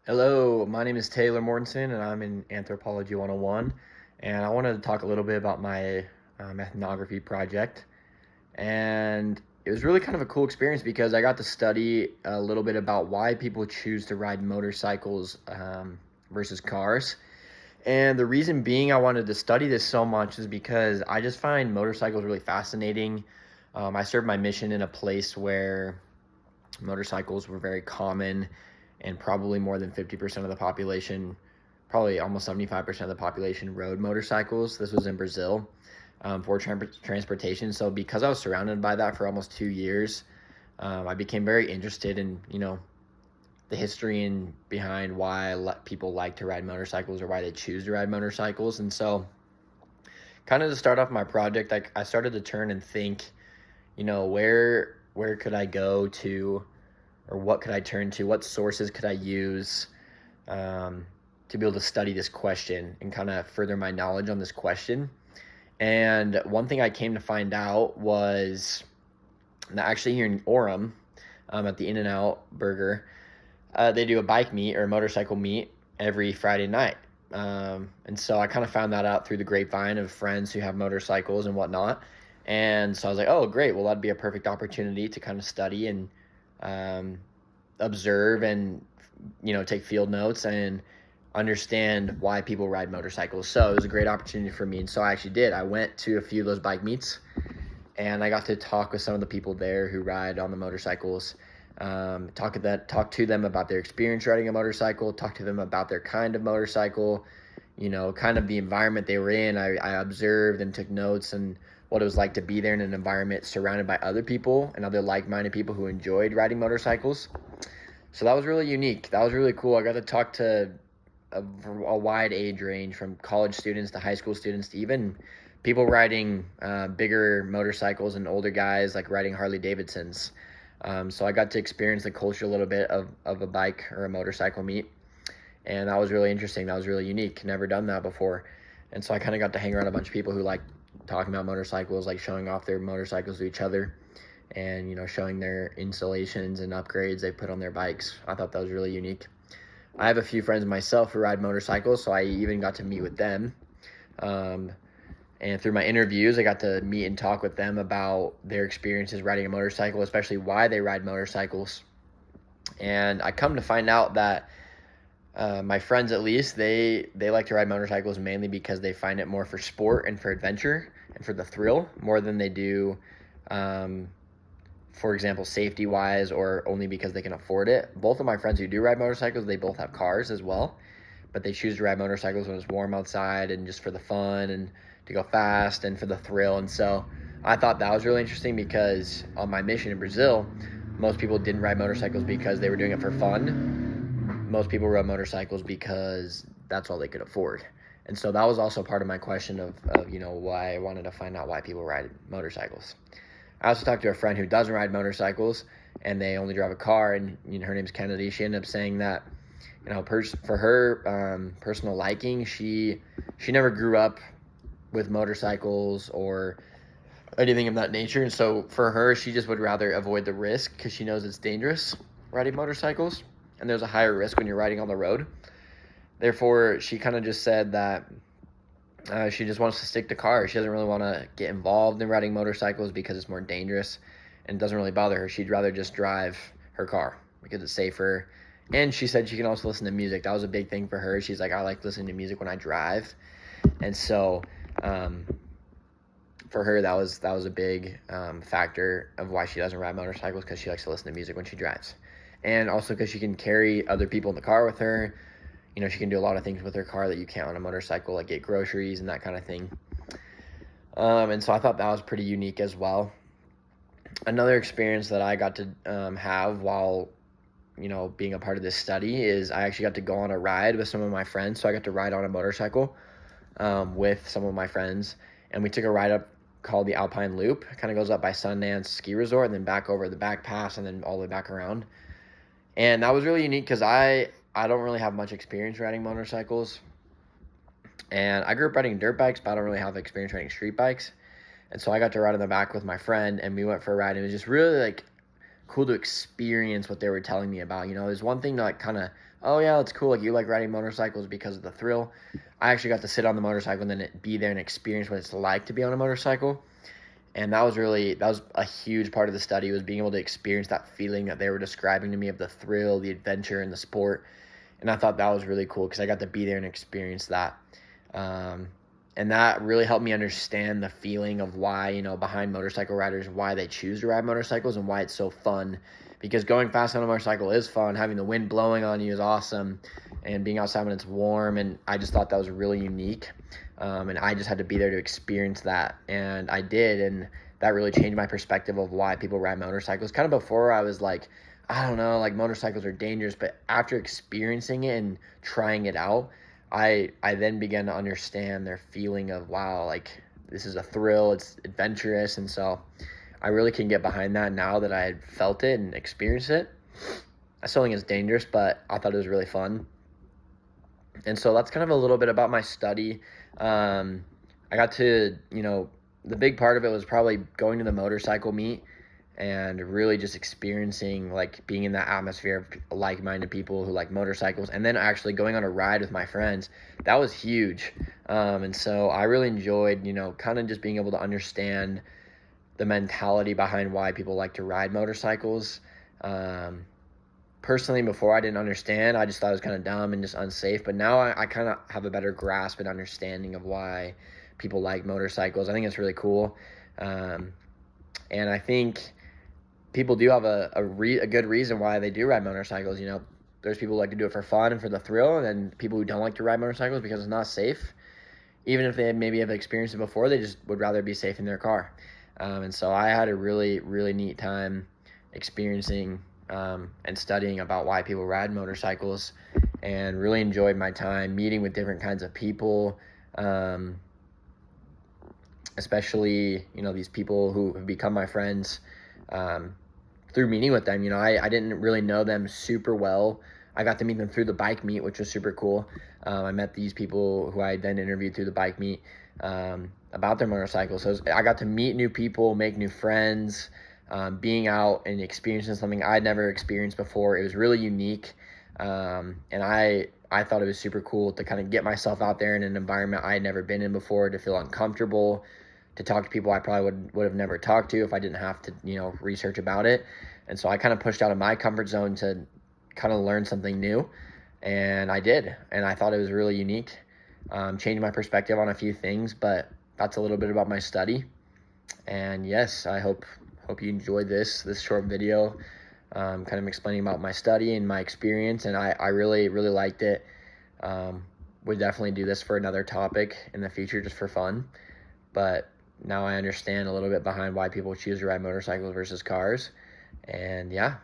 Hello, my name is Taylor Mortensen, and I'm in Anthropology 101. And I wanted to talk a little bit about my ethnography project. And it was really kind of a cool experience because I got to study a little bit about why people choose to ride motorcycles versus cars. And the reason being I wanted to study this so much is because I just find motorcycles really fascinating. I served my mission in a place where motorcycles were very common, and probably more than 50% of the population, probably almost 75% of the population, rode motorcycles. This was in Brazil for transportation. So because I was surrounded by that for almost 2 years, I became very interested in the history and behind why people like to ride motorcycles or why they choose to ride motorcycles. And so, kind of to start off my project, I started to turn and think, where could I go to, or what could I turn to? What sources could I use to be able to study this question and kind of further my knowledge on this question? And one thing I came to find out was that actually here in Orem, at the In-N-Out Burger, they do a bike meet or a motorcycle meet every Friday night. And so I kind of found that out through the grapevine of friends who have motorcycles and whatnot. And so I was like, oh, great. Well, that'd be a perfect opportunity to kind of study and um, observe and, take field notes and understand why people ride motorcycles. So it was a great opportunity for me. And so I actually did. I went to a few of those bike meets and I got to talk with some of the people there who ride on the motorcycles. Talk to them about their experience riding a motorcycle, talk to them about their kind of motorcycle, kind of the environment they were in. I observed and took notes and what it was like to be there in an environment surrounded by other people and other like-minded people who enjoyed riding motorcycles. So that was really unique. That was really cool. I got to talk to a wide age range, from college students to high school students to even people riding bigger motorcycles and older guys like riding Harley Davidsons. So I got to experience the culture a little bit of a bike or a motorcycle meet. And that was really interesting. That was really unique. Never done that before. And so I kind of got to hang around a bunch of people who like talking about motorcycles, like showing off their motorcycles to each other and, showing their installations and upgrades they put on their bikes. I thought that was really unique. I have a few friends myself who ride motorcycles, so I even got to meet with them. And through my interviews, I got to meet and talk with them about their experiences riding a motorcycle, especially why they ride motorcycles. And I come to find out that my friends, at least, they like to ride motorcycles mainly because they find it more for sport and for adventure and for the thrill more than they do, for example, safety wise, or only because they can afford it. Both of my friends who do ride motorcycles, they both have cars as well, but they choose to ride motorcycles when it's warm outside and just for the fun and to go fast and for the thrill. And so I thought that was really interesting because on my mission in Brazil, most people didn't ride motorcycles because they were doing it for fun. Most people rode motorcycles because that's all they could afford. And so that was also part of my question of why I wanted to find out why people ride motorcycles. I also talked to a friend who doesn't ride motorcycles and they only drive a car, and her name's Kennedy. She ended up saying that for her personal liking, she never grew up with motorcycles or anything of that nature, and so for her, she just would rather avoid the risk because she knows it's dangerous riding motorcycles, and there's a higher risk when you're riding on the road. Therefore, she kind of just said that she just wants to stick to cars. She doesn't really want to get involved in riding motorcycles because it's more dangerous and it doesn't really bother her. She'd rather just drive her car because it's safer. And she said she can also listen to music. That was a big thing for her. She's like, I like listening to music when I drive. And so for her, that was a big factor of why she doesn't ride motorcycles, because she likes to listen to music when she drives. And also because she can carry other people in the car with her. She can do a lot of things with her car that you can't on a motorcycle, like get groceries and that kind of thing. And so I thought that was pretty unique as well. Another experience that I got to have while, being a part of this study is I actually got to go on a ride with some of my friends. So I got to ride on a motorcycle with some of my friends. And we took a ride up called the Alpine Loop. It kind of goes up by Sundance Ski Resort and then back over the back pass and then all the way back around. And that was really unique because I don't really have much experience riding motorcycles. And I grew up riding dirt bikes, but I don't really have experience riding street bikes. And so I got to ride in the back with my friend, and we went for a ride. And it was just really cool to experience what they were telling me about. There's one thing to like kind of, oh yeah, it's cool. Like you like riding motorcycles because of the thrill. I actually got to sit on the motorcycle and then be there and experience what it's like to be on a motorcycle. And that was a huge part of the study, was being able to experience that feeling that they were describing to me of the thrill, the adventure, and the sport. And I thought that was really cool because I got to be there and experience that. And that really helped me understand the feeling of why, behind motorcycle riders, why they choose to ride motorcycles and why it's so fun. Because going fast on a motorcycle is fun. Having the wind blowing on you is awesome. And being outside when it's warm. And I just thought that was really unique. And I just had to be there to experience that. And I did. And that really changed my perspective of why people ride motorcycles. Kind of before I was like, I don't know, like motorcycles are dangerous. But after experiencing it and trying it out, I then began to understand their feeling of, wow, like this is a thrill, it's adventurous. And so I really can get behind that now that I had felt it and experienced it. I still think it's dangerous, but I thought it was really fun. And so that's kind of a little bit about my study. I got to, the big part of it was probably going to the motorcycle meet and really just experiencing, like, being in that atmosphere of like-minded people who like motorcycles, and then actually going on a ride with my friends. That was huge. And so I really enjoyed, kind of just being able to understand the mentality behind why people like to ride motorcycles. Personally, before I didn't understand, I just thought it was kind of dumb and just unsafe. But now I kind of have a better grasp and understanding of why people like motorcycles. I think it's really cool. And I think people do have a good reason why they do ride motorcycles. There's people who like to do it for fun and for the thrill, and then people who don't like to ride motorcycles because it's not safe. Even if they maybe have experienced it before, they just would rather be safe in their car. And so I had a really, really neat time experiencing and studying about why people ride motorcycles, and really enjoyed my time meeting with different kinds of people, especially, these people who have become my friends through meeting with them. I didn't really know them super well. I got to meet them through the bike meet, which was super cool. I met these people who I then interviewed through the bike meet about their motorcycles. So I got to meet new people, make new friends, being out and experiencing something I'd never experienced before. It was really unique. And I thought it was super cool to kind of get myself out there in an environment I had never been in before, to feel uncomfortable, to talk to people I probably would have never talked to if I didn't have to, research about it. And so I kind of pushed out of my comfort zone to kind of learn something new. And I did. And I thought it was really unique. Changed my perspective on a few things, but that's a little bit about my study. And yes, I hope you enjoyed this short video, kind of explaining about my study and my experience. And I really, really liked it. Would definitely do this for another topic in the future just for fun. But now I understand a little bit behind why people choose to ride motorcycles versus cars. And yeah,